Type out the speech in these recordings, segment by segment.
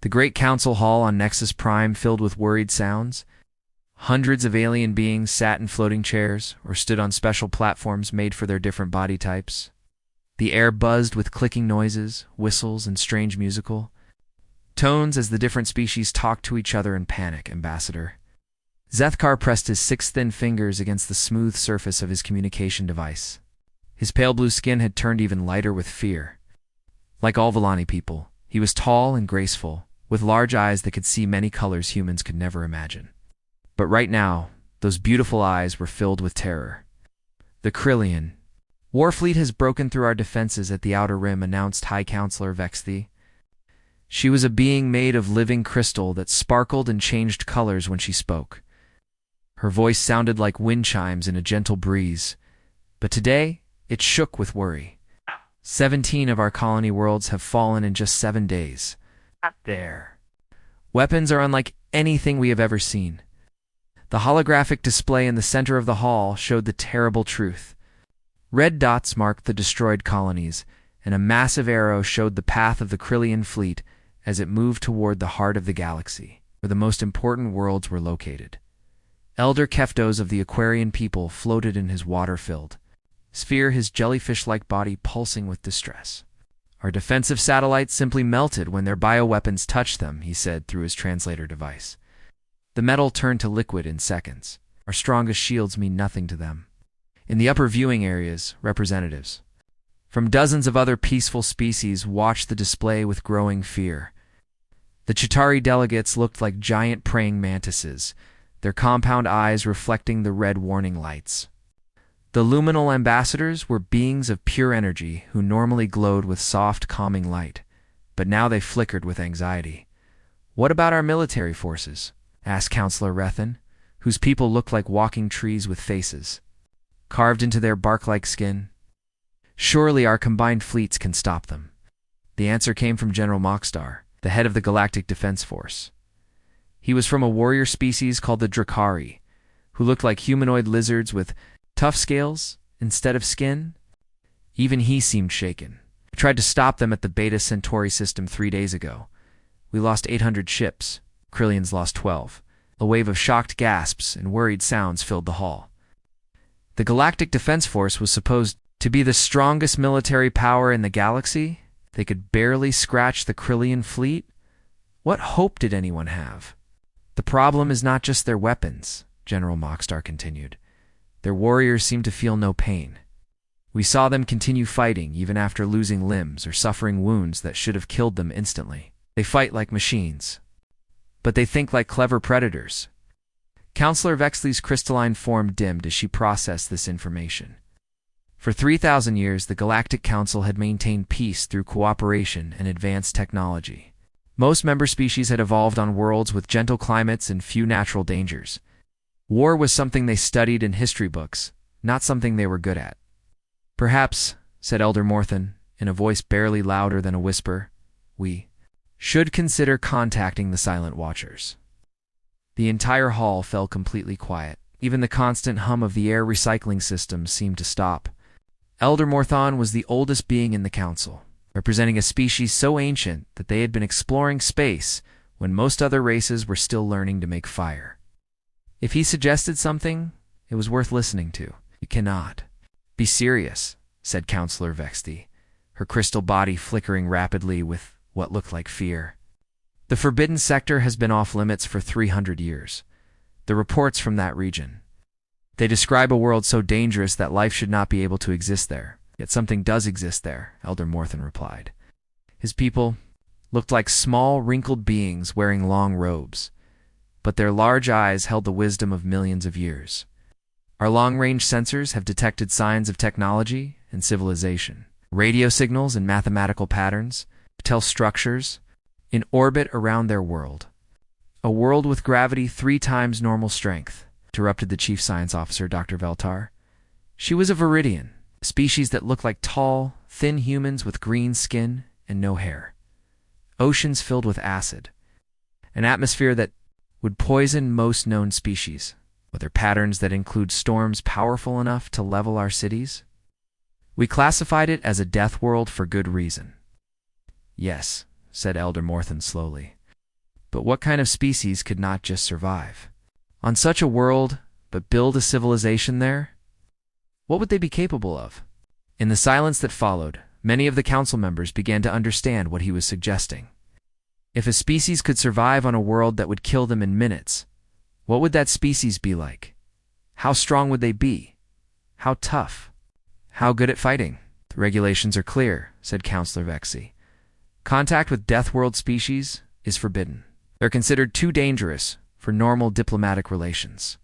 The great council hall on Nexus Prime filled with worried sounds. Hundreds of alien beings sat in floating chairs or stood on special platforms made for their different body types. The air buzzed with clicking noises, whistles, and strange musical tones as the different species talked to each other in panic, Ambassador. Zethkar pressed his 6 thin fingers against the smooth surface of his communication device. His pale blue skin had turned even lighter with fear. Like all Villani people, he was tall and graceful, with large eyes that could see many colors humans could never imagine. But right now, those beautiful eyes were filled with terror. The Krillian Warfleet has broken through our defenses at the Outer Rim, announced High Counselor Vexthi. She was a being made of living crystal that sparkled and changed colors when she spoke. Her voice sounded like wind chimes in a gentle breeze, but today it shook with worry. 17 of our colony worlds have fallen in just 7 days. Their weapons are unlike anything we have ever seen. The holographic display in the center of the hall showed the terrible truth. Red dots marked the destroyed colonies, and a massive arrow showed the path of the Krillian fleet as it moved toward the heart of the galaxy, where the most important worlds were located. Elder Keftos of the Aquarian people floated in his water-filled sphere, his jellyfish-like body pulsing with distress. Our defensive satellites simply melted when their bioweapons touched them, he said through his translator device. The metal turned to liquid in seconds. Our strongest shields mean nothing to them. In the upper viewing areas, representatives from dozens of other peaceful species watched the display with growing fear. The Chitauri delegates looked like giant praying mantises, their compound eyes reflecting the red warning lights. The luminal ambassadors were beings of pure energy who normally glowed with soft, calming light, but now they flickered with anxiety. "What about our military forces?" asked Counselor Rethan, whose people looked like walking trees with faces carved into their bark-like skin. "Surely our combined fleets can stop them." The answer came from General Mokstar, the head of the Galactic Defense Force. He was from a warrior species called the Drakari, who looked like humanoid lizards with tough scales instead of skin. Even he seemed shaken. "We tried to stop them at the Beta Centauri system 3 days ago. We lost 800 ships. Krillians lost 12. A wave of shocked gasps and worried sounds filled the hall. The Galactic Defense Force was supposed to be the strongest military power in the galaxy. They could barely scratch the Krillian fleet. What hope did anyone have? "The problem is not just their weapons," General Mokstar continued. "Their warriors seem to feel no pain. We saw them continue fighting even after losing limbs or suffering wounds that should have killed them instantly. They fight like machines, but they think like clever predators." Counselor Vexley's crystalline form dimmed as she processed this information. For 3,000 years, the Galactic Council had maintained peace through cooperation and advanced technology. Most member species had evolved on worlds with gentle climates and few natural dangers. War was something they studied in history books, not something they were good at. "Perhaps," said Elder Morthan, in a voice barely louder than a whisper, "we should consider contacting the Silent Watchers." The entire hall fell completely quiet. Even the constant hum of the air recycling system seemed to stop. Elder Morthan was the oldest being in the council, representing a species so ancient that they had been exploring space when most other races were still learning to make fire. If he suggested something, it was worth listening to. "You cannot be serious," said Counselor Vexthi, her crystal body flickering rapidly with what looked like fear. "The Forbidden Sector has been off limits for 300 years. The reports from that region. They describe a world so dangerous that life should not be able to exist there. Yet something does exist there," Elder Morthan replied. His people looked like small, wrinkled beings wearing long robes, but their large eyes held the wisdom of millions of years. "Our long-range sensors have detected signs of technology and civilization. Radio signals and mathematical patterns tell structures in orbit around their world. A world with gravity 3 times normal strength," interrupted the Chief Science Officer, Dr. Veltar. She was a Viridian, a species that looked like tall, thin humans with green skin and no hair. Oceans filled with acid. An atmosphere that would poison most known species. Weather patterns that include storms powerful enough to level our cities. "We classified it as a death world for good reason." "Yes," said Elder Morthan slowly. But what kind of species could not just survive on such a world, but build a civilization there? What would they be capable of? In the silence that followed, many of the council members began to understand what he was suggesting. If a species could survive on a world that would kill them in minutes, what would that species be like? How strong would they be? How tough? How good at fighting? The regulations are clear, said Counselor Vexy. Contact with Deathworld species is forbidden. They're considered too dangerous for normal diplomatic relations.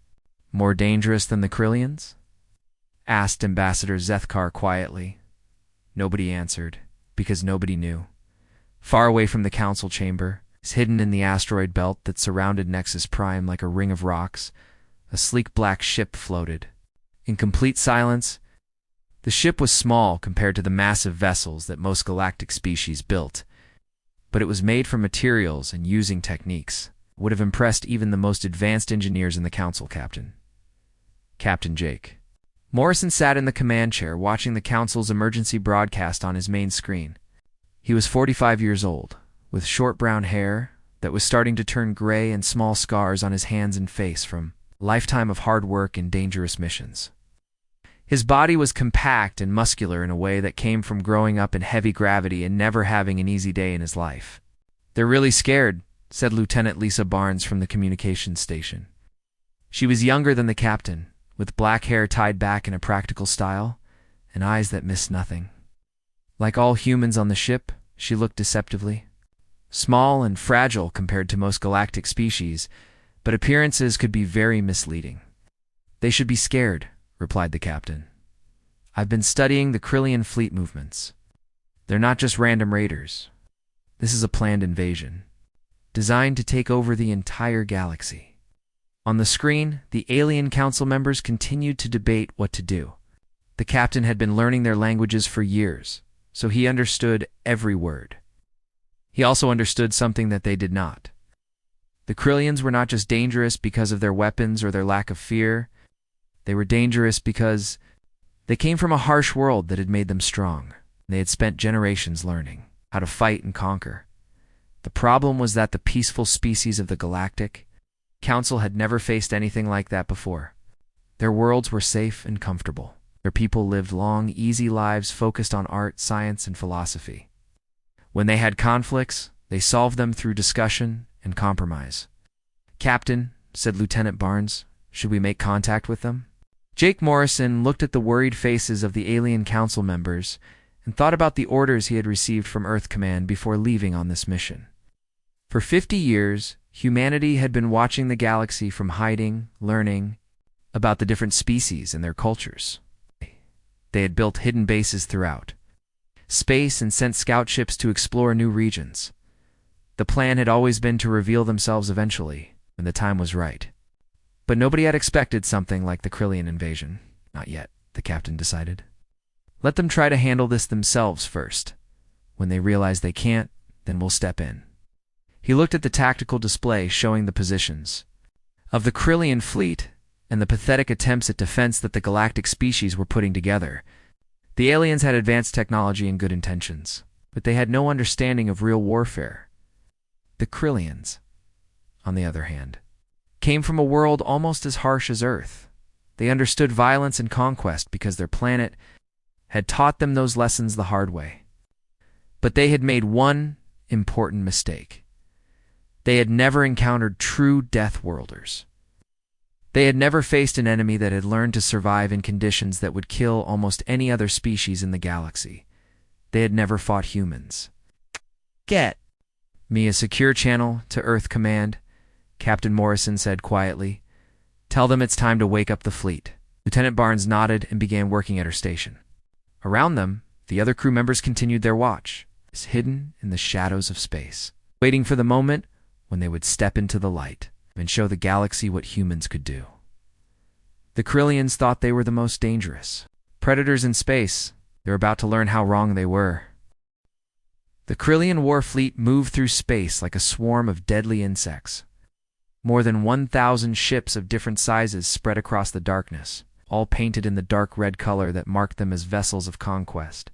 More dangerous than the Krillians? Asked Ambassador Zethkar quietly. Nobody answered, because nobody knew. Far away from the council chamber, hidden in the asteroid belt that surrounded Nexus Prime like a ring of rocks, a sleek black ship floated. In complete silence, the ship was small compared to the massive vessels that most galactic species built, but it was made from materials and using techniques that would have impressed even the most advanced engineers in the council. Captain Jake. Morrison sat in the command chair watching the council's emergency broadcast on his main screen. He was 45 years old, with short brown hair that was starting to turn gray and small scars on his hands and face from a lifetime of hard work and dangerous missions. His body was compact and muscular in a way that came from growing up in heavy gravity and never having an easy day in his life. "They're really scared," said Lieutenant Lisa Barnes from the communications station. She was younger than the captain, with black hair tied back in a practical style and eyes that missed nothing. Like all humans on the ship, she looked deceptively. Small and fragile compared to most galactic species, but appearances could be very misleading. "They should be scared," replied the captain. "I've been studying the Krillian fleet movements. They're not just random raiders. This is a planned invasion, designed to take over the entire galaxy." On the screen, the alien council members continued to debate what to do. The captain had been learning their languages for years, so he understood every word. He also understood something that they did not. The Krillians were not just dangerous because of their weapons or their lack of fear. They were dangerous because they came from a harsh world that had made them strong. They had spent generations learning how to fight and conquer. The problem was that the peaceful species of the Galactic Council had never faced anything like that before. Their worlds were safe and comfortable. Their people lived long, easy lives focused on art, science, and philosophy. When they had conflicts, they solved them through discussion and compromise. "Captain," said Lieutenant Barnes, "should we make contact with them?" Jake Morrison looked at the worried faces of the alien council members and thought about the orders he had received from Earth Command before leaving on this mission. For 50 years, humanity had been watching the galaxy from hiding, learning about the different species and their cultures. They had built hidden bases throughout space and sent scout ships to explore new regions. The plan had always been to reveal themselves eventually, when the time was right. But nobody had expected something like the Krillian invasion. Not yet, the captain decided. Let them try to handle this themselves first. When they realize they can't, then we'll step in. He looked at the tactical display showing the positions of the Krillian fleet and the pathetic attempts at defense that the galactic species were putting together. The aliens had advanced technology and good intentions, but they had no understanding of real warfare. The Krillians, on the other hand, came from a world almost as harsh as Earth. They understood violence and conquest because their planet had taught them those lessons the hard way. But they had made one important mistake. They had never encountered true Deathworlders. They had never faced an enemy that had learned to survive in conditions that would kill almost any other species in the galaxy. They had never fought humans. "Get me a secure channel to Earth Command," Captain Morrison said quietly. "Tell them it's time to wake up the fleet." Lieutenant Barnes nodded and began working at her station. Around them, the other crew members continued their watch, hidden in the shadows of space, waiting for the moment when they would step into the light and show the galaxy what humans could do. The Krillians thought they were the most dangerous predators in space. They were about to learn how wrong they were. The Krillian war fleet moved through space like a swarm of deadly insects. More than 1,000 ships of different sizes spread across the darkness, all painted in the dark red color that marked them as vessels of conquest.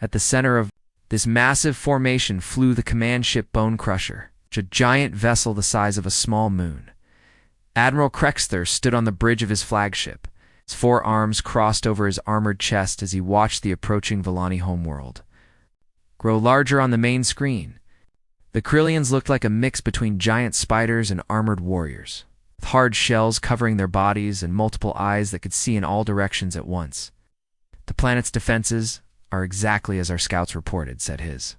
At the center of this massive formation flew the command ship Bone Crusher, a giant vessel the size of a small moon. Admiral Krexther stood on the bridge of his flagship, his four arms crossed over his armored chest as he watched the approaching Villani homeworld grow larger on the main screen. The Krillians looked like a mix between giant spiders and armored warriors, with hard shells covering their bodies and multiple eyes that could see in all directions at once. "The planet's defenses are exactly as our scouts reported," said his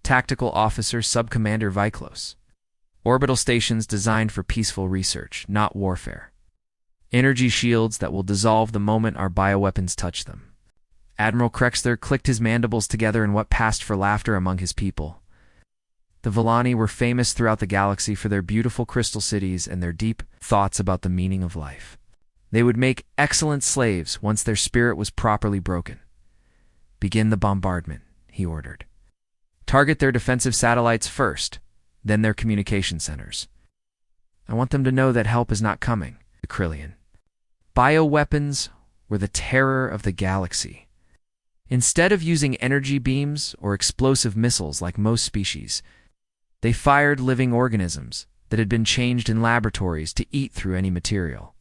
tactical officer, Subcommander Viklos. "Orbital stations designed for peaceful research, not warfare. Energy shields that will dissolve the moment our bioweapons touch them." Admiral Krexther clicked his mandibles together in what passed for laughter among his people. The Villani were famous throughout the galaxy for their beautiful crystal cities and their deep thoughts about the meaning of life. They would make excellent slaves once their spirit was properly broken. "Begin the bombardment," he ordered. "Target their defensive satellites first, then their communication centers. I want them to know that help is not coming." The Krillian bioweapons were the terror of the galaxy. Instead of using energy beams or explosive missiles like most species, they fired living organisms that had been changed in laboratories to eat through any material.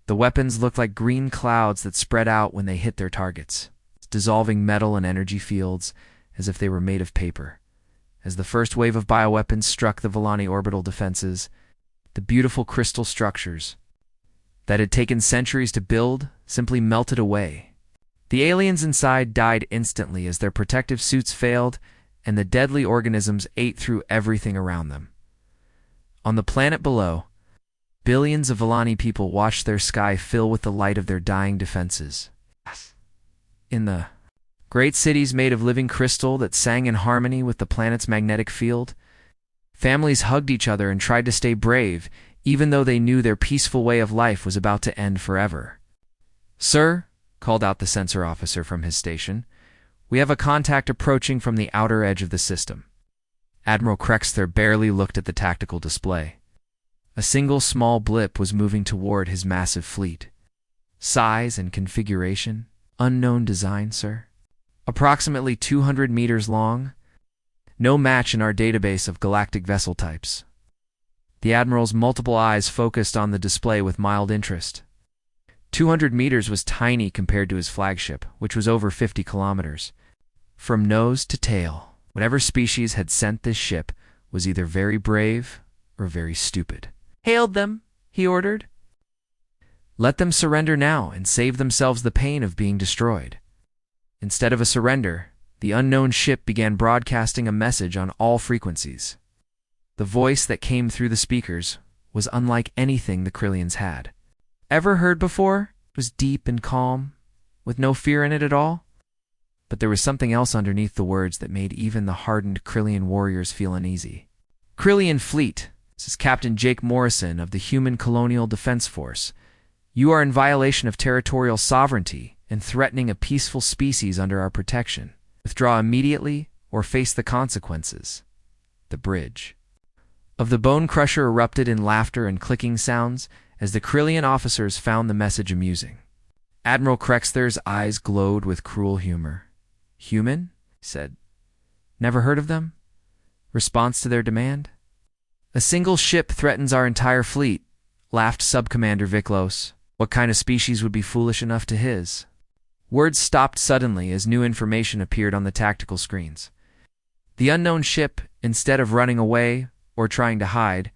The weapons looked like green clouds that spread out when they hit their targets, dissolving metal and energy fields as if they were made of paper. As the first wave of bioweapons struck the Villani orbital defenses, the beautiful crystal structures that had taken centuries to build simply melted away. The aliens inside died instantly as their protective suits failed and the deadly organisms ate through everything around them. On the planet below, billions of Villani people watched their sky fill with the light of their dying defenses. In the great cities made of living crystal that sang in harmony with the planet's magnetic field, families hugged each other and tried to stay brave, even though they knew their peaceful way of life was about to end forever. "Sir," called out the sensor officer from his station, "we have a contact approaching from the outer edge of the system." Admiral Krexther barely looked at the tactical display. A single small blip was moving toward his massive fleet. "Size and configuration? Unknown design, sir. Approximately 200 meters long. No match in our database of galactic vessel types." The Admiral's multiple eyes focused on the display with mild interest. 200 meters was tiny compared to his flagship, which was over 50 kilometers. From nose to tail, whatever species had sent this ship was either very brave or very stupid. "Hail them," he ordered. "Let them surrender now and save themselves the pain of being destroyed." Instead of a surrender, the unknown ship began broadcasting a message on all frequencies. The voice that came through the speakers was unlike anything the Krillians had ever heard before. It was deep and calm, with no fear in it at all. But there was something else underneath the words that made even the hardened Krillian warriors feel uneasy. "Krillian fleet, this is Captain Jake Morrison of the Human Colonial Defense Force. You are in violation of territorial sovereignty and threatening a peaceful species under our protection. Withdraw immediately or face the consequences." The bridge of the Bone Crusher erupted in laughter and clicking sounds as the Krillian officers found the message amusing. Admiral Krexther's eyes glowed with cruel humor. "Human?" he said. "Never heard of them? Response to their demand?" "A single ship threatens our entire fleet," laughed Subcommander Viklos. "What kind of species would be foolish enough to his?" Words stopped suddenly as new information appeared on the tactical screens. The unknown ship, instead of running away or trying to hide,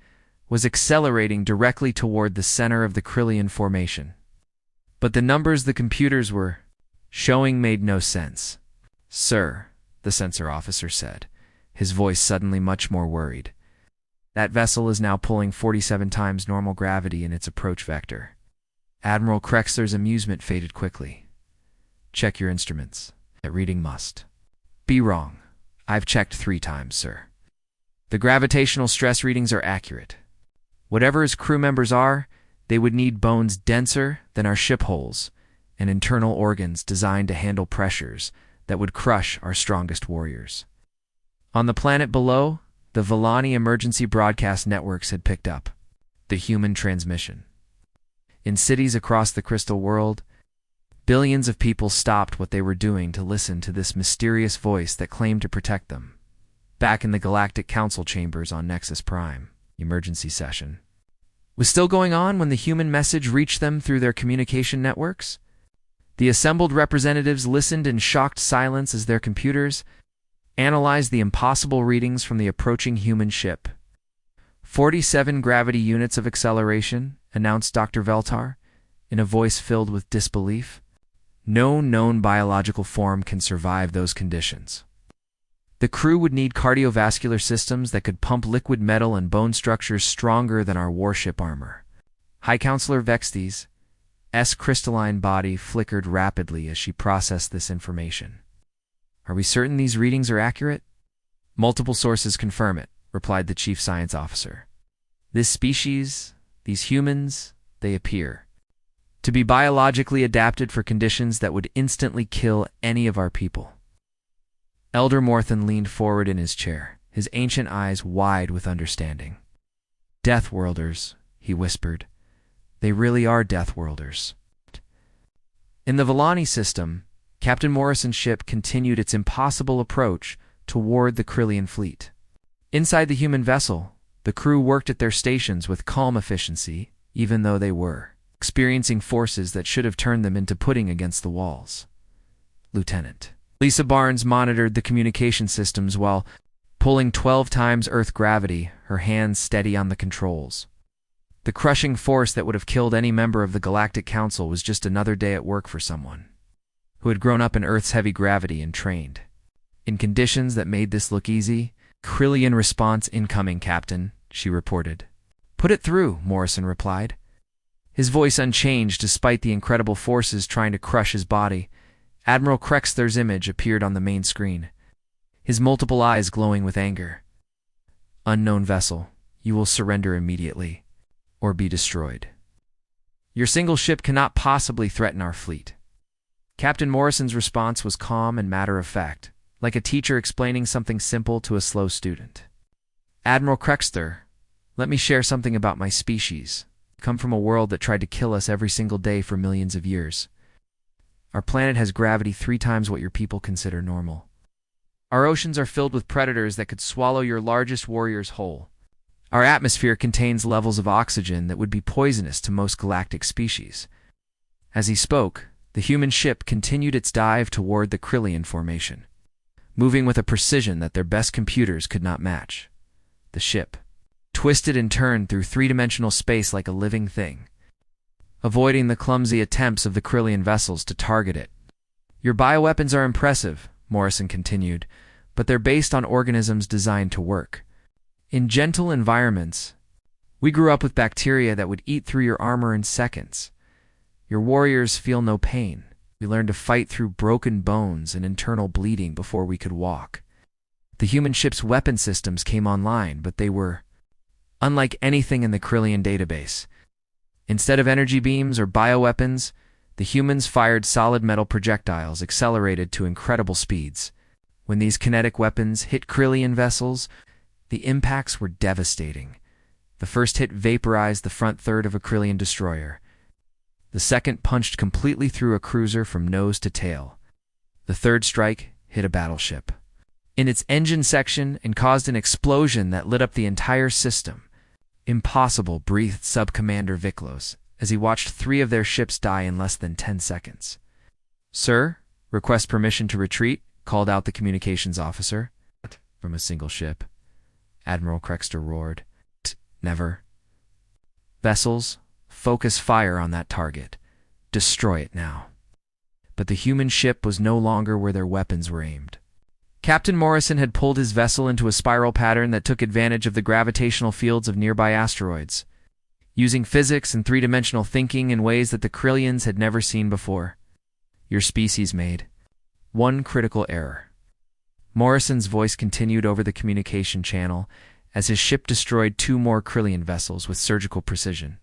was accelerating directly toward the center of the Krillian formation. But the numbers the computers were showing made no sense. "Sir," the sensor officer said, his voice suddenly much more worried, "that vessel is now pulling 47 times normal gravity in its approach vector." Admiral Krexler's amusement faded quickly. "Check your instruments. That reading must be wrong. I've checked 3 times, sir. The gravitational stress readings are accurate. Whatever his crew members are, they would need bones denser than our ship hulls and internal organs designed to handle pressures that would crush our strongest warriors." On the planet below, the Villani emergency broadcast networks had picked up the human transmission. In cities across the crystal world, billions of people stopped what they were doing to listen to this mysterious voice that claimed to protect them. back in the Galactic Council chambers on Nexus Prime. Emergency session was still going on when the human message reached them through their communication networks. The assembled representatives listened in shocked silence as their computers analyzed the impossible readings from the approaching human ship. 47 gravity units of acceleration, announced Dr. Veltar, in a voice filled with disbelief. No known biological form can survive those conditions. The crew would need cardiovascular systems that could pump liquid metal and bone structures stronger than our warship armor. High Counselor Vextes' crystalline body flickered rapidly as she processed this information. Are we certain these readings are accurate? Multiple sources confirm it, replied the Chief Science Officer. This species, these humans, they appear to be biologically adapted for conditions that would instantly kill any of our people. Elder Morthen leaned forward in his chair, his ancient eyes wide with understanding. Deathworlders, he whispered. They really are Deathworlders. In the Villani system, Captain Morrison's ship continued its impossible approach toward the Krillian fleet. Inside the human vessel, the crew worked at their stations with calm efficiency, even though they were experiencing forces that should have turned them into pudding against the walls. Lieutenant Lisa Barnes monitored the communication systems while pulling 12 times Earth gravity, her hands steady on the controls. The crushing force that would have killed any member of the Galactic Council was just another day at work for someone who had grown up in Earth's heavy gravity and trained in conditions that made this look easy. Krillian response incoming, Captain, she reported. Put it through, Morrison replied, his voice unchanged despite the incredible forces trying to crush his body. Admiral Krexther's image appeared on the main screen, his multiple eyes glowing with anger. Unknown vessel, you will surrender immediately, or be destroyed. Your single ship cannot possibly threaten our fleet. Captain Morrison's response was calm and matter-of-fact, like a teacher explaining something simple to a slow student. Admiral Krexther, let me share something about my species. I come from a world that tried to kill us every single day for millions of years. Our planet has gravity 3 times what your people consider normal. Our oceans are filled with predators that could swallow your largest warriors whole. Our atmosphere contains levels of oxygen that would be poisonous to most galactic species. As he spoke, the human ship continued its dive toward the Krillian formation, moving with a precision that their best computers could not match. The ship twisted and turned through 3-dimensional space like a living thing, avoiding the clumsy attempts of the Krillian vessels to target it. Your bioweapons are impressive, Morrison continued, but they're based on organisms designed to work. In gentle environments, we grew up with bacteria that would eat through your armor in seconds. Your warriors feel no pain. We learned to fight through broken bones and internal bleeding before we could walk. The human ship's weapon systems came online, but they were unlike anything in the Krillian database. Instead of energy beams or bioweapons, the humans fired solid metal projectiles accelerated to incredible speeds. When these kinetic weapons hit Krillian vessels, the impacts were devastating. The first hit vaporized the front third of a Krillian destroyer. The second punched completely through a cruiser from nose to tail. The third strike hit a battleship in its engine section and caused an explosion that lit up the entire system. Impossible, breathed Sub-Commander Viklos as he watched 3 of their ships die in less than 10 seconds. Sir, request permission to retreat, called out the communications officer. From a single ship. Admiral Krexter roared. Never. Vessels, focus fire on that target. Destroy it now. But the human ship was no longer where their weapons were aimed. Captain Morrison had pulled his vessel into a spiral pattern that took advantage of the gravitational fields of nearby asteroids, using physics and 3-dimensional thinking in ways that the Krillians had never seen before. Your species made one critical error. Morrison's voice continued over the communication channel as his ship destroyed 2 more Krillian vessels with surgical precision.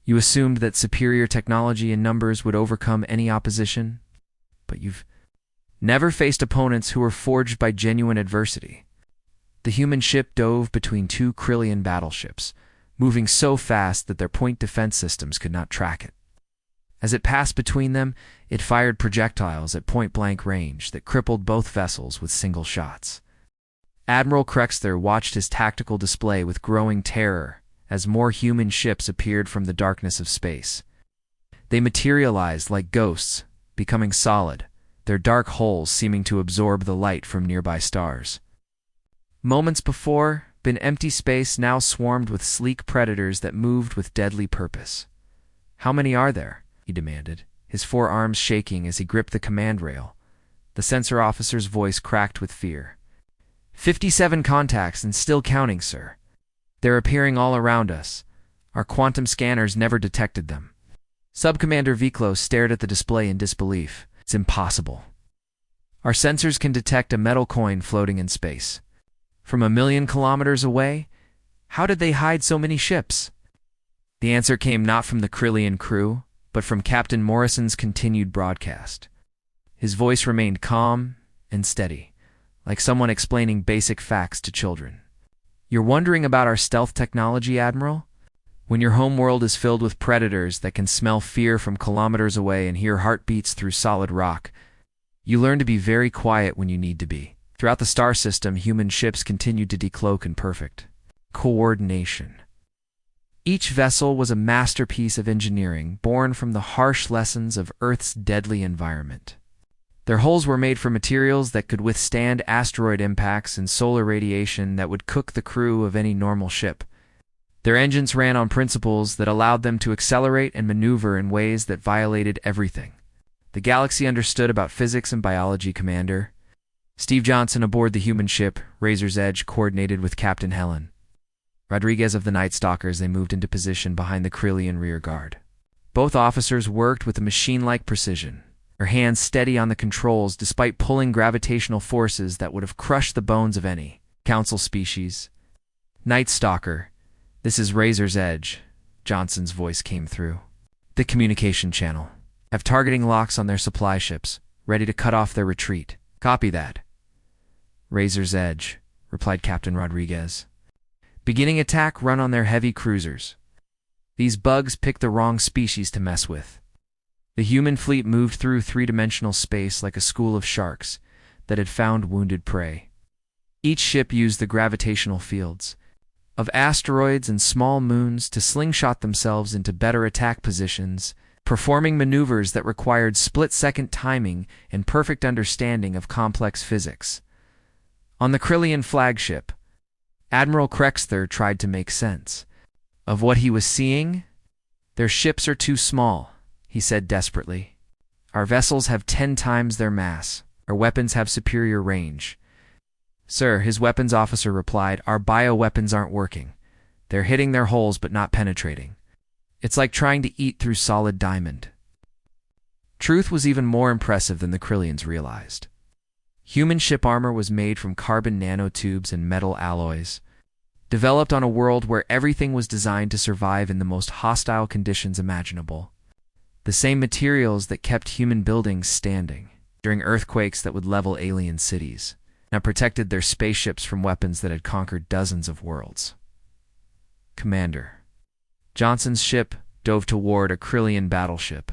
You assumed that superior technology in numbers would overcome any opposition, but you've never faced opponents who were forged by genuine adversity. The human ship dove between 2 Krillian battleships, moving so fast that their point defense systems could not track it. As it passed between them, it fired projectiles at point-blank range that crippled both vessels with single shots. Admiral Krexter watched his tactical display with growing terror as more human ships appeared from the darkness of space. They materialized like ghosts, becoming solid, their dark holes seeming to absorb the light from nearby stars. Moments before, been empty space now swarmed with sleek predators that moved with deadly purpose. "How many are there?" he demanded, his forearms shaking as he gripped the command rail. The sensor officer's voice cracked with fear. 57 contacts and still counting, sir. They're appearing all around us. Our quantum scanners never detected them." Subcommander Viklo stared at the display in disbelief. "It's impossible. Our sensors can detect a metal coin floating in space. From 1,000,000 kilometers away? How did they hide so many ships?" The answer came not from the Krillian crew, but from Captain Morrison's continued broadcast. His voice remained calm and steady, like someone explaining basic facts to children. "You're wondering about our stealth technology, Admiral? When your home world is filled with predators that can smell fear from kilometers away and hear heartbeats through solid rock, you learn to be very quiet when you need to be." Throughout the star system, human ships continued to decloak in perfect coordination. Each vessel was a masterpiece of engineering born from the harsh lessons of Earth's deadly environment. Their hulls were made from materials that could withstand asteroid impacts and solar radiation that would cook the crew of any normal ship. Their engines ran on principles that allowed them to accelerate and maneuver in ways that violated everything the galaxy understood about physics and biology. Commander Steve Johnson aboard the human ship, Razor's Edge, coordinated with Captain Helen Rodriguez of the Night Stalkers. They moved into position behind the Krillian rear guard. Both officers worked with a machine-like precision, their hands steady on the controls despite pulling gravitational forces that would have crushed the bones of any Council species. "Night Stalker, this is Razor's Edge," Johnson's voice came through the communication channel. "Have targeting locks on their supply ships, ready to cut off their retreat." "Copy that." "Razor's Edge," replied Captain Rodriguez. "Beginning attack run on their heavy cruisers. These bugs picked the wrong species to mess with." The human fleet moved through three-dimensional space like a school of sharks that had found wounded prey. Each ship used the gravitational fields of asteroids and small moons to slingshot themselves into better attack positions, performing maneuvers that required split-second timing and perfect understanding of complex physics. On the Krillian flagship, Admiral Krexter tried to make sense of what he was seeing. "Their ships are too small," he said desperately. "Our vessels have 10 times their mass. Our weapons have superior range." "Sir," his weapons officer replied, "our bioweapons aren't working. They're hitting their holes but not penetrating. It's like trying to eat through solid diamond." Truth was even more impressive than the Krillians realized. Human ship armor was made from carbon nanotubes and metal alloys, developed on a world where everything was designed to survive in the most hostile conditions imaginable. The same materials that kept human buildings standing during earthquakes that would level alien cities, now protected their spaceships from weapons that had conquered dozens of worlds. "Commander." Johnson's ship dove toward a Krillian battleship,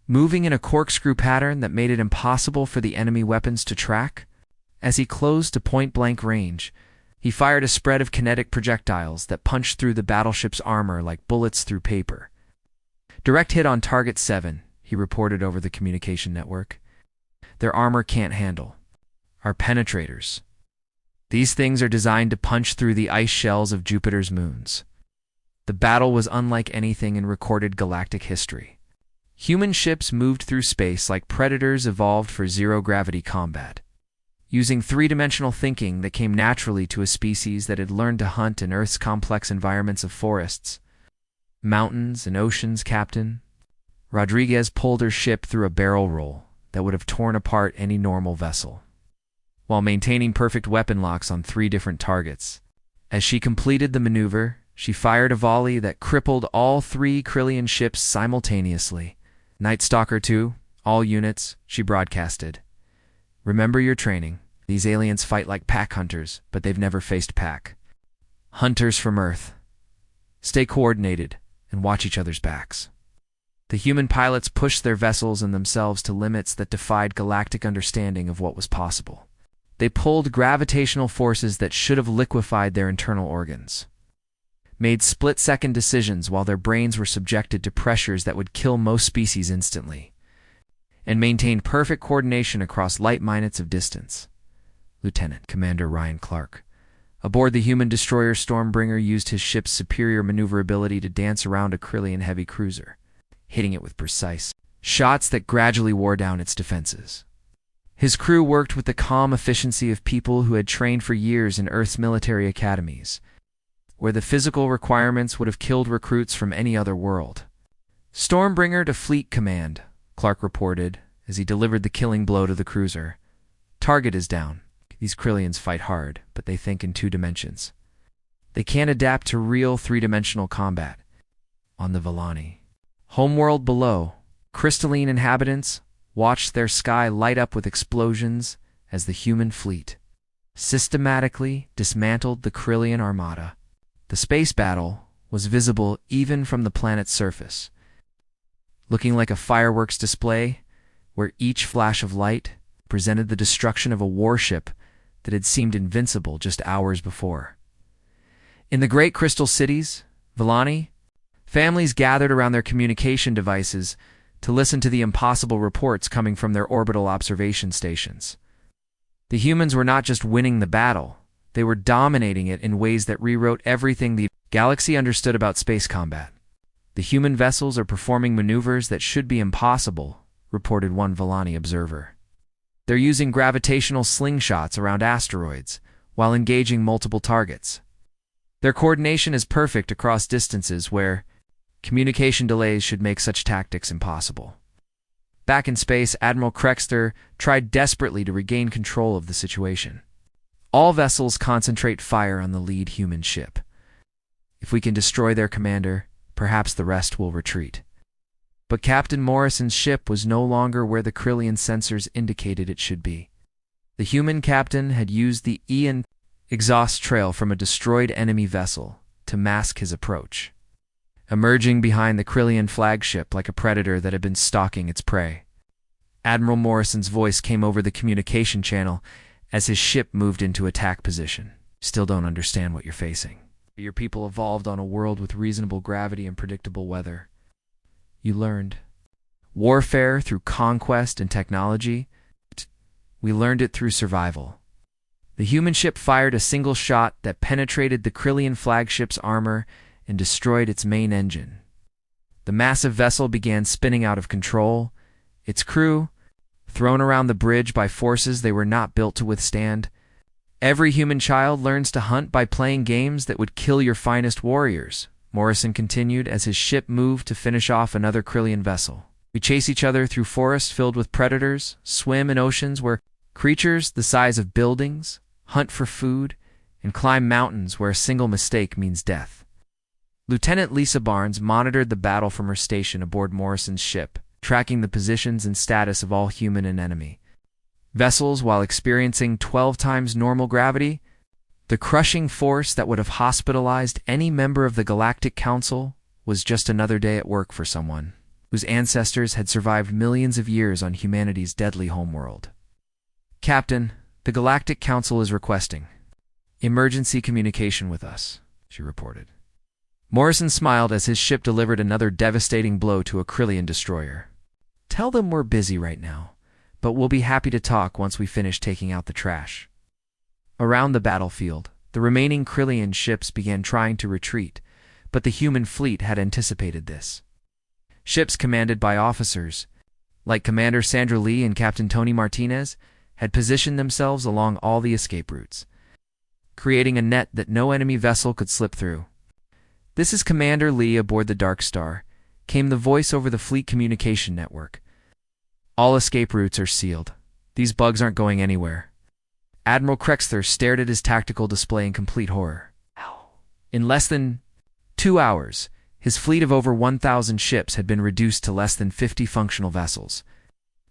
moving in a corkscrew pattern that made it impossible for the enemy weapons to track. As he closed to point-blank range, he fired a spread of kinetic projectiles that punched through the battleship's armor like bullets through paper. "Direct hit on Target 7, he reported over the communication network. "Their armor can't handle our penetrators. These things are designed to punch through the ice shells of Jupiter's moons." The battle was unlike anything in recorded galactic history. Human ships moved through space like predators evolved for zero-gravity combat, using three-dimensional thinking that came naturally to a species that had learned to hunt in Earth's complex environments of forests, mountains, and oceans. "Captain." Rodriguez pulled her ship through a barrel roll that would have torn apart any normal vessel, while maintaining perfect weapon locks on 3 different targets. As she completed the maneuver, she fired a volley that crippled all 3 Krillian ships simultaneously. "Night Stalker 2, all units," she broadcasted. "Remember your training. These aliens fight like pack hunters, but they've never faced pack hunters from Earth. Stay coordinated and watch each other's backs." The human pilots pushed their vessels and themselves to limits that defied galactic understanding of what was possible. They pulled gravitational forces that should have liquefied their internal organs, made split-second decisions while their brains were subjected to pressures that would kill most species instantly, and maintained perfect coordination across light-minutes of distance. Lieutenant Commander Ryan Clark, aboard the human destroyer Stormbringer, used his ship's superior maneuverability to dance around a Krillian heavy cruiser, hitting it with precise shots that gradually wore down its defenses. His crew worked with the calm efficiency of people who had trained for years in Earth's military academies, where the physical requirements would have killed recruits from any other world. "Stormbringer to Fleet Command," Clark reported as he delivered the killing blow to the cruiser. "Target is down. These Krillians fight hard, but they think in 2 dimensions. They can't adapt to real 3-dimensional combat." On the Villani homeworld below, crystalline inhabitants watched their sky light up with explosions as the human fleet systematically dismantled the Krillian armada. The space battle was visible even from the planet's surface, looking like a fireworks display where each flash of light presented the destruction of a warship that had seemed invincible just hours before. In the great crystal cities, Villani, families gathered around their communication devices to listen to the impossible reports coming from their orbital observation stations. The humans were not just winning the battle, they were dominating it in ways that rewrote everything the galaxy understood about space combat. "The human vessels are performing maneuvers that should be impossible," reported one Villani observer. "They're using gravitational slingshots around asteroids while engaging multiple targets. Their coordination is perfect across distances where communication delays should make such tactics impossible." Back in space, Admiral Krexter tried desperately to regain control of the situation. "All vessels concentrate fire on the lead human ship. If we can destroy their commander, perhaps the rest will retreat." But Captain Morrison's ship was no longer where the Krillian sensors indicated it should be. The human captain had used the Ian exhaust trail from a destroyed enemy vessel to mask his approach, emerging behind the Krillian flagship like a predator that had been stalking its prey. Admiral Morrison's voice came over the communication channel as his ship moved into attack position. "Still don't understand what you're facing. Your people evolved on a world with reasonable gravity and predictable weather. You learned warfare through conquest and technology. We learned it through survival." The human ship fired a single shot that penetrated the Krillian flagship's armor and destroyed its main engine. The massive vessel began spinning out of control, its crew thrown around the bridge by forces they were not built to withstand. "Every human child learns to hunt by playing games that would kill your finest warriors," Morrison continued as his ship moved to finish off another Krillian vessel. "We chase each other through forests filled with predators, swim in oceans where creatures the size of buildings hunt for food, and climb mountains where a single mistake means death." Lieutenant Lisa Barnes monitored the battle from her station aboard Morrison's ship, tracking the positions and status of all human and enemy vessels while experiencing 12 times normal gravity. The crushing force that would have hospitalized any member of the Galactic Council was just another day at work for someone whose ancestors had survived millions of years on humanity's deadly homeworld. "Captain, the Galactic Council is requesting emergency communication with us," she reported. Morrison smiled as his ship delivered another devastating blow to a Krillian destroyer. "Tell them we're busy right now, but we'll be happy to talk once we finish taking out the trash." Around the battlefield, the remaining Krillian ships began trying to retreat, but the human fleet had anticipated this. Ships commanded by officers, like Commander Sandra Lee and Captain Tony Martinez, had positioned themselves along all the escape routes, creating a net that no enemy vessel could slip through. "This is Commander Lee aboard the Dark Star," came the voice over the fleet communication network. "All escape routes are sealed. These bugs aren't going anywhere." Admiral Krexter stared at his tactical display in complete horror. In less than 2 hours, his fleet of over 1,000 ships had been reduced to less than 50 functional vessels.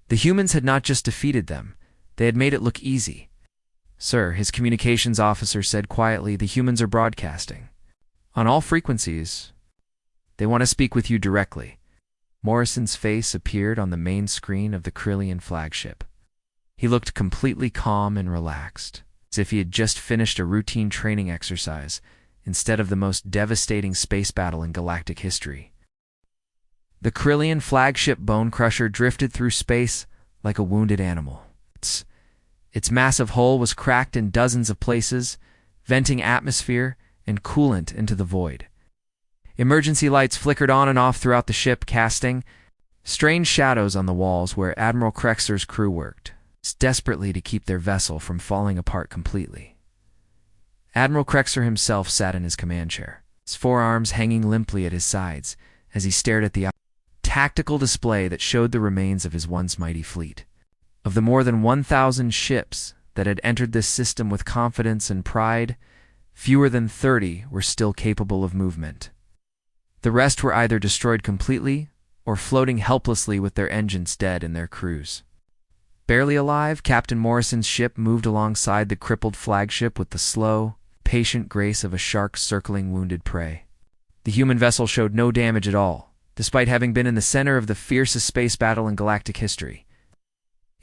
The humans had not just defeated them, they had made it look easy. "Sir," his communications officer said quietly, "the humans are broadcasting on all frequencies. They want to speak with you directly." Morrison's face appeared on the main screen of the Krillian flagship. He looked completely calm and relaxed, as if he had just finished a routine training exercise instead of the most devastating space battle in galactic history. The Krillian flagship Bone Crusher drifted through space like a wounded animal. Its massive hull was cracked in dozens of places, venting atmosphere and coolant into the void. Emergency lights flickered on and off throughout the ship, casting strange shadows on the walls where Admiral Krexer's crew worked, desperately to keep their vessel from falling apart completely. Admiral Krexer himself sat in his command chair, his forearms hanging limply at his sides as he stared at the tactical display that showed the remains of his once mighty fleet. Of the more than 1,000 ships that had entered this system with confidence and pride, fewer than 30 were still capable of movement. The rest were either destroyed completely or floating helplessly with their engines dead and their crews. Barely alive, Captain Morrison's ship moved alongside the crippled flagship with the slow, patient grace of a shark circling wounded prey. The human vessel showed no damage at all, despite having been in the center of the fiercest space battle in galactic history.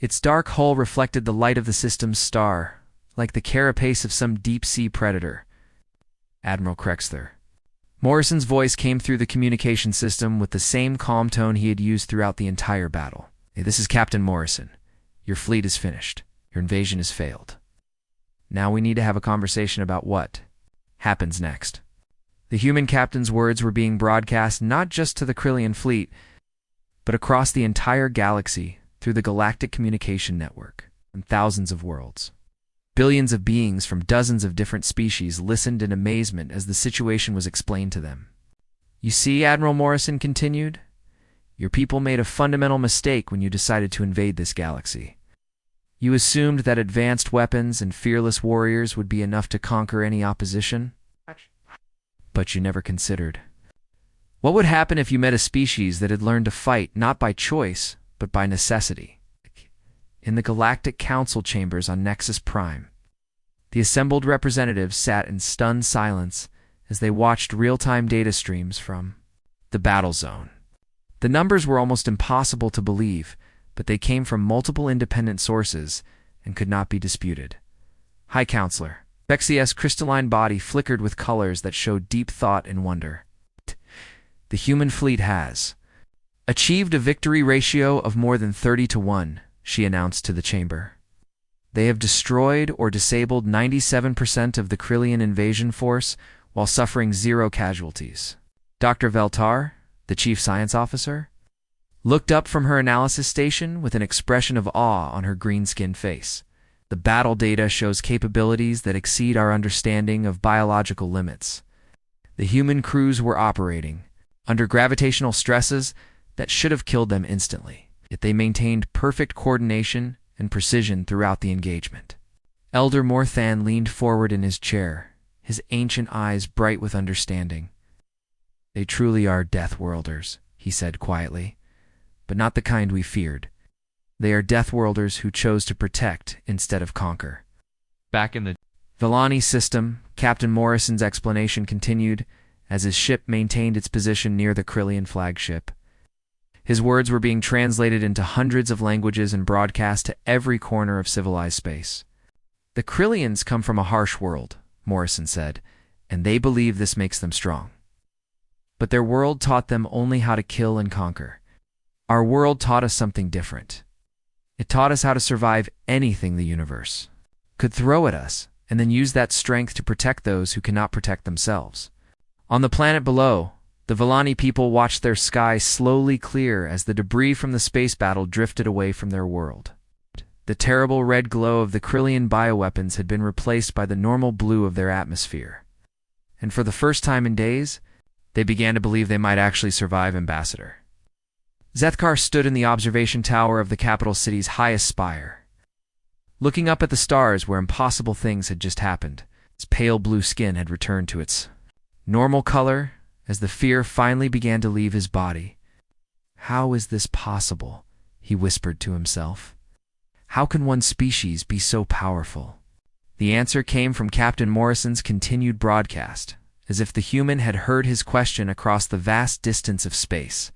Its dark hull reflected the light of the system's star, like the carapace of some deep-sea predator. Admiral Krexler. Morrison's voice came through the communication system with the same calm tone he had used throughout the entire battle. "Hey, this is Captain Morrison. Your fleet is finished. Your invasion has failed. Now we need to have a conversation about what happens next." The human captain's words were being broadcast not just to the Krillian fleet, but across the entire galaxy through the Galactic Communication Network and thousands of worlds. Billions of beings from dozens of different species listened in amazement as the situation was explained to them. "You see," Admiral Morrison continued, "your people made a fundamental mistake when you decided to invade this galaxy. You assumed that advanced weapons and fearless warriors would be enough to conquer any opposition, but you never considered what would happen if you met a species that had learned to fight not by choice, but by necessity." In the Galactic Council chambers on Nexus Prime, the assembled representatives sat in stunned silence as they watched real-time data streams from the battle zone. The numbers were almost impossible to believe, but they came from multiple independent sources and could not be disputed. "High Counselor." Vexia's crystalline body flickered with colors that showed deep thought and wonder. "The human fleet has achieved a victory ratio of more than 30-1, she announced to the chamber. "They have destroyed or disabled 97% of the Krillian invasion force while suffering 0 casualties." Dr. Veltar, the chief science officer, looked up from her analysis station with an expression of awe on her green-skinned face. "The battle data shows capabilities that exceed our understanding of biological limits. The human crews were operating under gravitational stresses that should have killed them instantly, yet they maintained perfect coordination and precision throughout the engagement." Elder Morthan leaned forward in his chair, his ancient eyes bright with understanding. "They truly are Deathworlders," he said quietly, "but not the kind we feared. They are Deathworlders who chose to protect instead of conquer." Back in the Villani system, Captain Morrison's explanation continued as his ship maintained its position near the Krillian flagship. His words were being translated into hundreds of languages and broadcast to every corner of civilized space. "The Krillians come from a harsh world," Morrison said, "and they believe this makes them strong. But their world taught them only how to kill and conquer. Our world taught us something different. It taught us how to survive anything the universe could throw at us, and then use that strength to protect those who cannot protect themselves." On the planet below, the Villani people watched their sky slowly clear as the debris from the space battle drifted away from their world. The terrible red glow of the Krillian bioweapons had been replaced by the normal blue of their atmosphere. And for the first time in days, they began to believe they might actually survive Ambassador. Zethkar stood in the observation tower of the capital city's highest spire, looking up at the stars where impossible things had just happened. Its pale blue skin had returned to its normal color as the fear finally began to leave his body. "How is this possible?" he whispered to himself. "How can one species be so powerful?" The answer came from Captain Morrison's continued broadcast, as if the human had heard his question across the vast distance of space.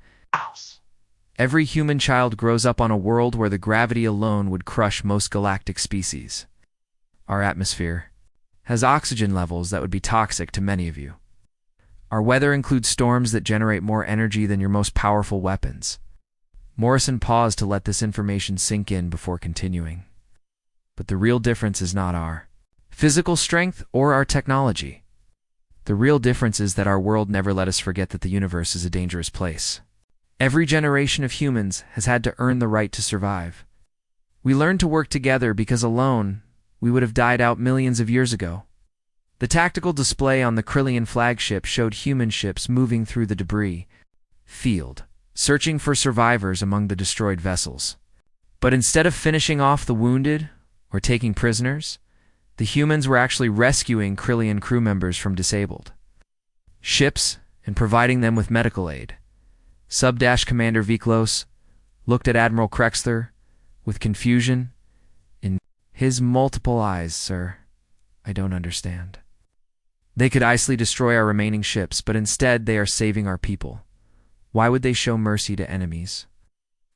Every human child grows up on a world where the gravity alone would crush most galactic species. Our atmosphere has oxygen levels that would be toxic to many of you. Our weather includes storms that generate more energy than your most powerful weapons. Morrison paused to let this information sink in before continuing. But the real difference is not our physical strength or our technology. The real difference is that our world never let us forget that the universe is a dangerous place. Every generation of humans has had to earn the right to survive. We learned to work together because alone, we would have died out millions of years ago. The tactical display on the Krillian flagship showed human ships moving through the debris field, searching for survivors among the destroyed vessels. But instead of finishing off the wounded or taking prisoners, the humans were actually rescuing Krillian crew members from disabled ships and providing them with medical aid. Sub-Commander Viklos looked at Admiral Krexler with confusion in his multiple eyes. Sir, I don't understand. They could easily destroy our remaining ships, but instead they are saving our people. Why would they show mercy to enemies?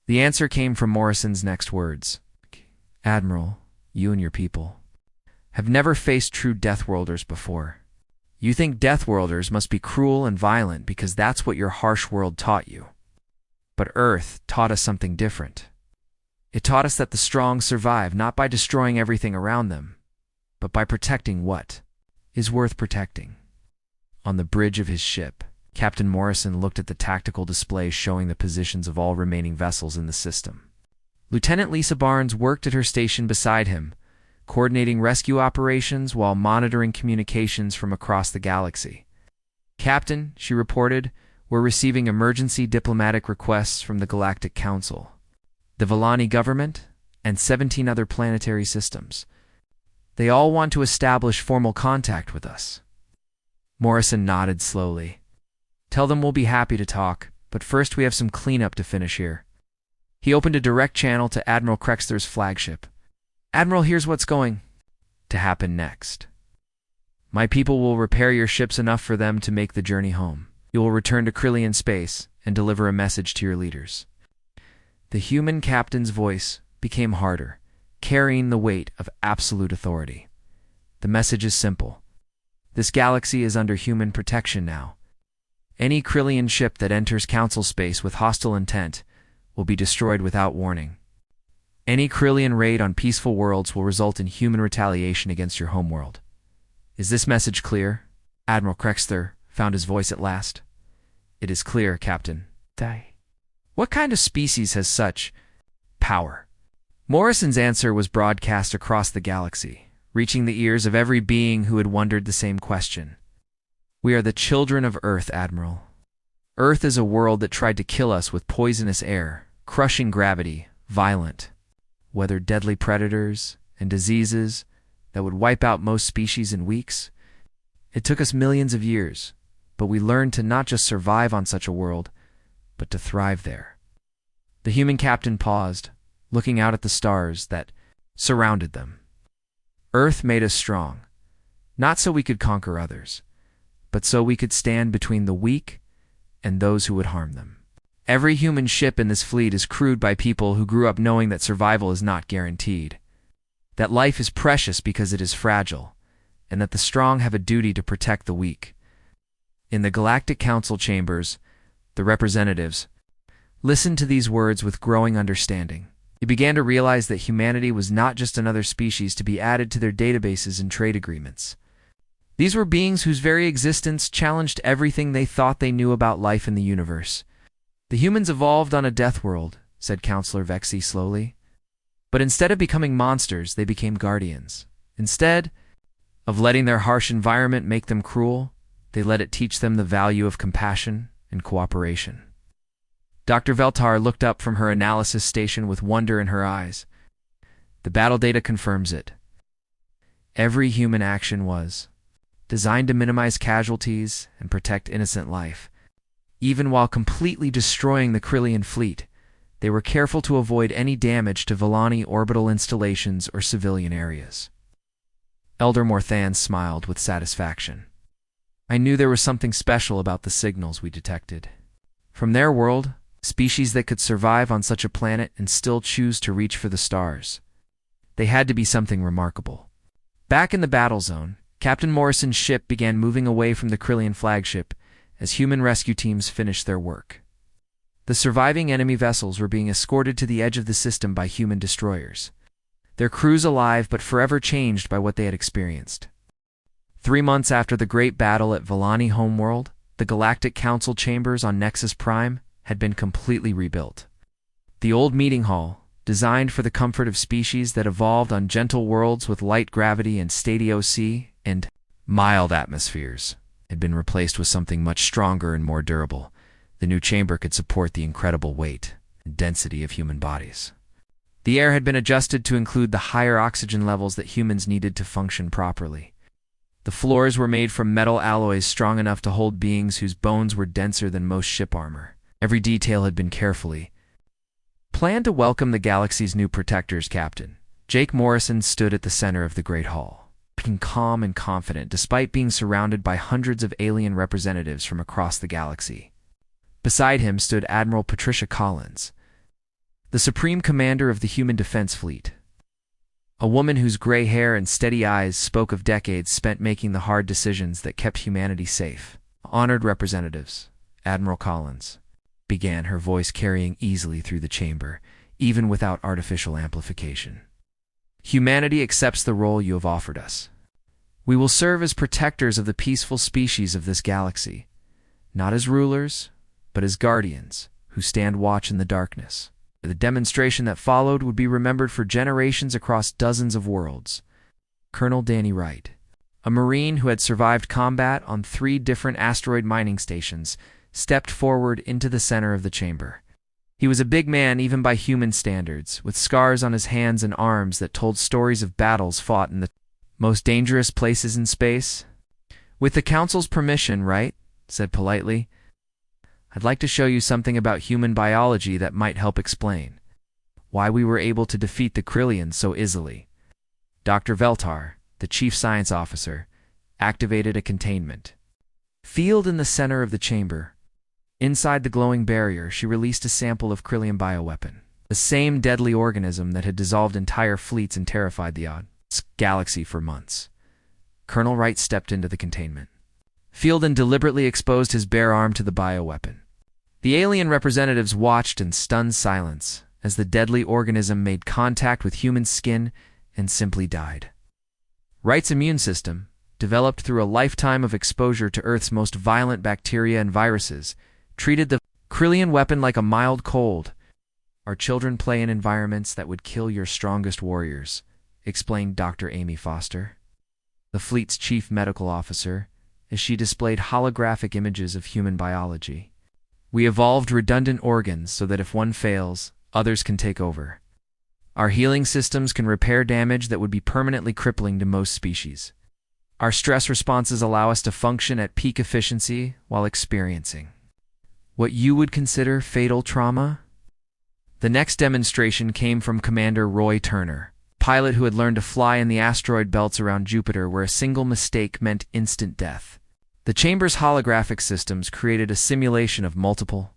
The answer came from Morrison's next words. Admiral, you and your people have never faced true Deathworlders before. You think Deathworlders must be cruel and violent because that's what your harsh world taught you. But Earth taught us something different. It taught us that the strong survive not by destroying everything around them, but by protecting what is worth protecting. On the bridge of his ship, Captain Morrison looked at the tactical display showing the positions of all remaining vessels in the system. Lieutenant Lisa Barnes worked at her station beside him, coordinating rescue operations while monitoring communications from across the galaxy. Captain, she reported, we're receiving emergency diplomatic requests from the Galactic Council, the Villani government, and 17 other planetary systems. They all want to establish formal contact with us. Morrison nodded slowly. Tell them we'll be happy to talk, but first we have some cleanup to finish here. He opened a direct channel to Admiral Krexler's flagship. Admiral, here's what's going to happen next. My people will repair your ships enough for them to make the journey home. You will return to Krillian space and deliver a message to your leaders. The human captain's voice became harder, carrying the weight of absolute authority. The message is simple. This galaxy is under human protection now. Any Krillian ship that enters Council space with hostile intent will be destroyed without warning. Any Krillian raid on peaceful worlds will result in human retaliation against your homeworld. Is this message clear? Admiral Krexler found his voice at last. It is clear, Captain. What kind of species has such power? Morrison's answer was broadcast across the galaxy, reaching the ears of every being who had wondered the same question. We are the children of Earth, Admiral. Earth is a world that tried to kill us with poisonous air, crushing gravity, violent weather, deadly predators, and diseases that would wipe out most species in weeks. It took us millions of years, but we learned to not just survive on such a world, but to thrive there. The human captain paused, looking out at the stars that surrounded them. Earth made us strong, not so we could conquer others, but so we could stand between the weak and those who would harm them. Every human ship in this fleet is crewed by people who grew up knowing that survival is not guaranteed, that life is precious because it is fragile, and that the strong have a duty to protect the weak. In the Galactic Council chambers, the representatives listened to these words with growing understanding. They began to realize that humanity was not just another species to be added to their databases and trade agreements. These were beings whose very existence challenged everything they thought they knew about life in the universe. The humans evolved on a death world, said Counselor Vexi slowly. But instead of becoming monsters, they became guardians. Instead of letting their harsh environment make them cruel, they let it teach them the value of compassion and cooperation. Dr. Veltar looked up from her analysis station with wonder in her eyes. The battle data confirms it. Every human action was designed to minimize casualties and protect innocent life. Even while completely destroying the Krillian fleet, they were careful to avoid any damage to Villani orbital installations or civilian areas. Elder Morthan smiled with satisfaction. I knew there was something special about the signals we detected. From their world, species that could survive on such a planet and still choose to reach for the stars. They had to be something remarkable. Back in the battle zone, Captain Morrison's ship began moving away from the Krillian flagship as human rescue teams finished their work. The surviving enemy vessels were being escorted to the edge of the system by human destroyers, their crews alive but forever changed by what they had experienced. 3 months after the great battle at Villani Homeworld, the Galactic Council chambers on Nexus Prime had been completely rebuilt. The old meeting hall, designed for the comfort of species that evolved on gentle worlds with light gravity and steady OC and mild atmospheres, had been replaced with something much stronger and more durable. The new chamber could support the incredible weight and density of human bodies. The air had been adjusted to include the higher oxygen levels that humans needed to function properly. The floors were made from metal alloys strong enough to hold beings whose bones were denser than most ship armor. Every detail had been carefully planned to welcome the galaxy's new protectors. Captain Jake Morrison stood at the center of the Great Hall, looking calm and confident despite being surrounded by hundreds of alien representatives from across the galaxy. Beside him stood Admiral Patricia Collins, the Supreme Commander of the Human Defense Fleet, a woman whose gray hair and steady eyes spoke of decades spent making the hard decisions that kept humanity safe. Honored representatives, Admiral Collins began, her voice carrying easily through the chamber, even without artificial amplification. Humanity accepts the role you have offered us. We will serve as protectors of the peaceful species of this galaxy, not as rulers, but as guardians who stand watch in the darkness. The demonstration that followed would be remembered for generations across dozens of worlds. Colonel Danny Wright, a Marine who had survived combat on 3 different asteroid mining stations, stepped forward into the center of the chamber. He was a big man even by human standards, with scars on his hands and arms that told stories of battles fought in the most dangerous places in space. "With the Council's permission, Wright said politely, "I'd like to show you something about human biology that might help explain why we were able to defeat the Krillians so easily." Dr. Veltar, the chief science officer, activated a containment field in the center of the chamber. Inside the glowing barrier, she released a sample of Krillian bioweapon, the same deadly organism that had dissolved entire fleets and terrified the galaxy for months. Colonel Wright stepped into the containment field and deliberately exposed his bare arm to the bioweapon. The alien representatives watched in stunned silence as the deadly organism made contact with human skin and simply died. Wright's immune system, developed through a lifetime of exposure to Earth's most violent bacteria and viruses, treated the Krillian weapon like a mild cold. "Our children play in environments that would kill your strongest warriors," explained Dr. Amy Foster, the fleet's chief medical officer, as she displayed holographic images of human biology. "We evolved redundant organs so that if one fails, others can take over. Our healing systems can repair damage that would be permanently crippling to most species. Our stress responses allow us to function at peak efficiency while experiencing what you would consider fatal trauma." The next demonstration came from Commander Roy Turner, pilot who had learned to fly in the asteroid belts around Jupiter where a single mistake meant instant death. The chamber's holographic systems created a simulation of multiple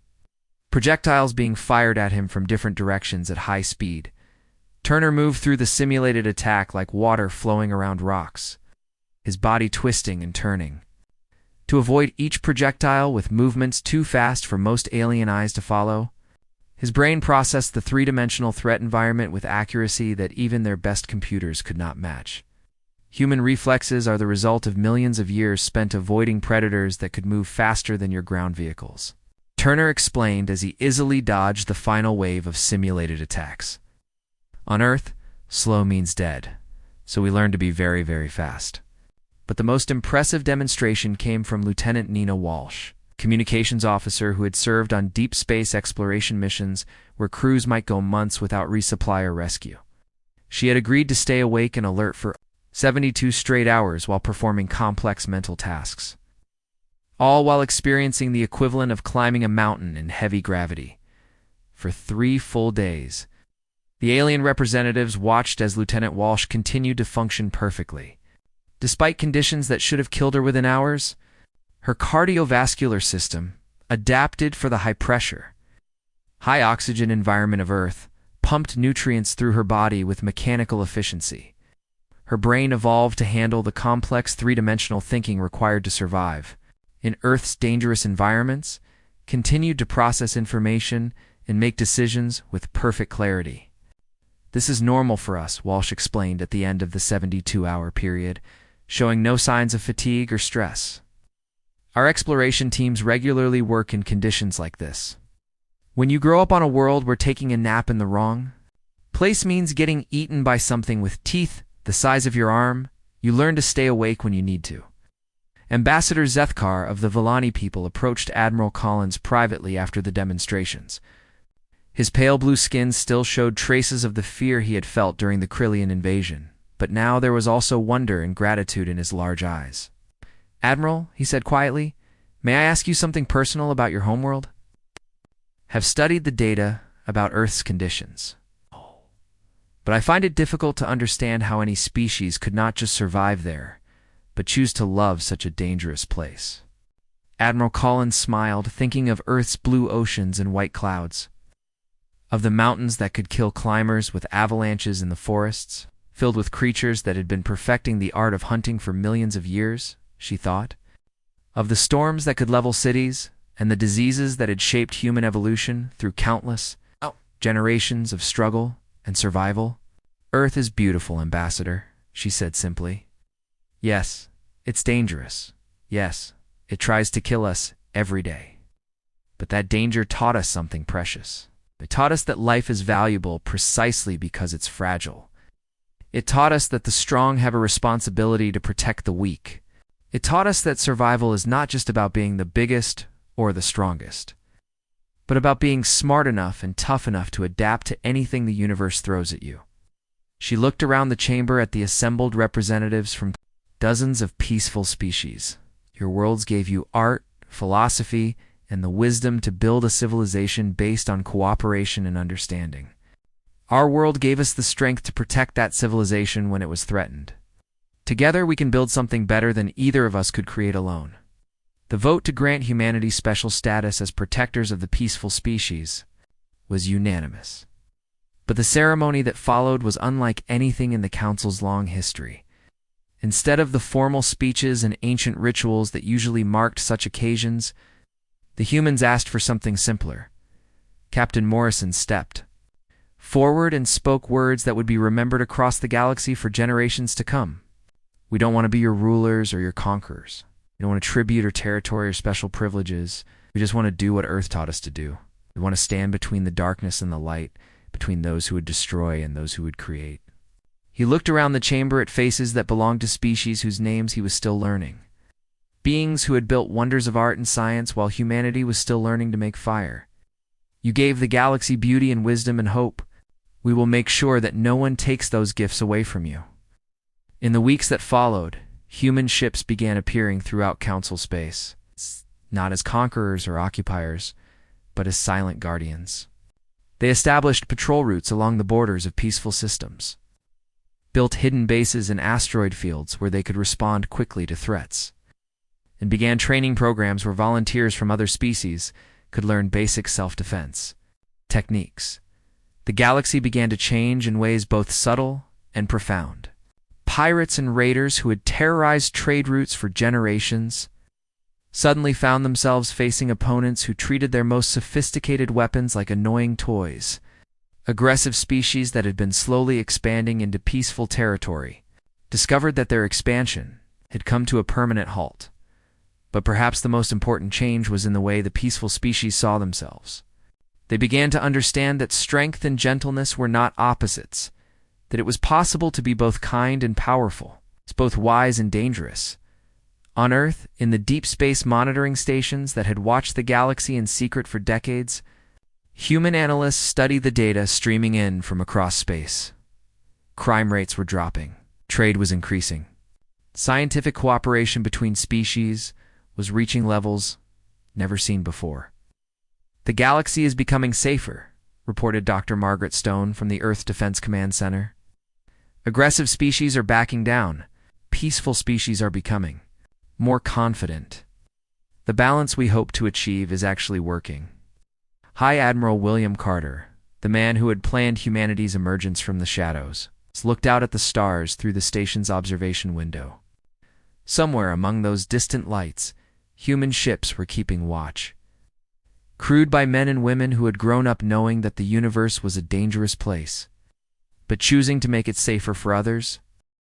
projectiles being fired at him from different directions at high speed. Turner moved through the simulated attack like water flowing around rocks, his body twisting and turning to avoid each projectile with movements too fast for most alien eyes to follow. His brain processed the 3-dimensional threat environment with accuracy that even their best computers could not match. Human reflexes are the result of millions of years spent avoiding predators that could move faster than your ground vehicles, Turner explained as he easily dodged the final wave of simulated attacks. "On Earth, slow means dead, so we learned to be very, very fast." But the most impressive demonstration came from Lieutenant Nina Walsh, communications officer who had served on deep space exploration missions where crews might go months without resupply or rescue. She had agreed to stay awake and alert for 72 straight hours while performing complex mental tasks, all while experiencing the equivalent of climbing a mountain in heavy gravity. For 3 full days, the alien representatives watched as Lieutenant Walsh continued to function perfectly. Despite conditions that should have killed her within hours, her cardiovascular system adapted for the high pressure, high oxygen environment of Earth pumped nutrients through her body with mechanical efficiency. Her brain evolved to handle the complex three-dimensional thinking required to survive in Earth's dangerous environments, continued to process information and make decisions with perfect clarity. This is normal for us, Walsh explained at the end of the 72-hour period, showing no signs of fatigue or stress. Our exploration teams regularly work in conditions like this. When you grow up on a world where taking a nap in the wrong place means getting eaten by something with teeth the size of your arm, you learn to stay awake when you need to. Ambassador Zethkar of the Villani people approached Admiral Collins privately after the demonstrations. His pale blue skin still showed traces of the fear he had felt during the Krillian invasion, but now there was also wonder and gratitude in his large eyes. "Admiral," he said quietly, "may I ask you something personal about your homeworld? Have studied the data about Earth's conditions, but I find it difficult to understand how any species could not just survive there, but choose to love such a dangerous place." Admiral Collins smiled, thinking of Earth's blue oceans and white clouds, of the mountains that could kill climbers, with avalanches in the forests, filled with creatures that had been perfecting the art of hunting for millions of years, she thought, of the storms that could level cities, and the diseases that had shaped human evolution through countless generations of struggle and survival. "Earth is beautiful, Ambassador," she said simply. "Yes, it's dangerous. Yes, it tries to kill us every day. But that danger taught us something precious. It taught us that life is valuable precisely because it's fragile. It taught us that the strong have a responsibility to protect the weak. It taught us that survival is not just about being the biggest or the strongest, but about being smart enough and tough enough to adapt to anything the universe throws at you." She looked around the chamber at the assembled representatives from dozens of peaceful species. "Your worlds gave you art, philosophy, and the wisdom to build a civilization based on cooperation and understanding. Our world gave us the strength to protect that civilization when it was threatened. Together we can build something better than either of us could create alone." The vote to grant humanity special status as protectors of the peaceful species was unanimous. But the ceremony that followed was unlike anything in the Council's long history. Instead of the formal speeches and ancient rituals that usually marked such occasions, the humans asked for something simpler. Captain Morrison stepped forward and spoke words that would be remembered across the galaxy for generations to come. "We don't want to be your rulers or your conquerors. We don't want a tribute or territory or special privileges. We just want to do what Earth taught us to do. We want to stand between the darkness and the light, between those who would destroy and those who would create." He looked around the chamber at faces that belonged to species whose names he was still learning. Beings who had built wonders of art and science while humanity was still learning to make fire. "You gave the galaxy beauty and wisdom and hope. We will make sure that no one takes those gifts away from you." In the weeks that followed, human ships began appearing throughout Council space, not as conquerors or occupiers, but as silent guardians. They established patrol routes along the borders of peaceful systems, built hidden bases in asteroid fields where they could respond quickly to threats, and began training programs where volunteers from other species could learn basic self-defense techniques. The galaxy began to change in ways both subtle and profound. Pirates and raiders who had terrorized trade routes for generations suddenly found themselves facing opponents who treated their most sophisticated weapons like annoying toys. Aggressive species that had been slowly expanding into peaceful territory discovered that their expansion had come to a permanent halt. But perhaps the most important change was in the way the peaceful species saw themselves. They began to understand that strength and gentleness were not opposites, that it was possible to be both kind and powerful, both wise and dangerous. On Earth, in the deep space monitoring stations that had watched the galaxy in secret for decades, human analysts studied the data streaming in from across space. Crime rates were dropping. Trade was increasing. Scientific cooperation between species was reaching levels never seen before. "The galaxy is becoming safer," reported Dr. Margaret Stone from the Earth Defense Command Center. "Aggressive species are backing down. Peaceful species are becoming more confident. The balance we hope to achieve is actually working." High Admiral William Carter, the man who had planned humanity's emergence from the shadows, looked out at the stars through the station's observation window. Somewhere among those distant lights, human ships were keeping watch. Crewed by men and women who had grown up knowing that the universe was a dangerous place, but choosing to make it safer for others.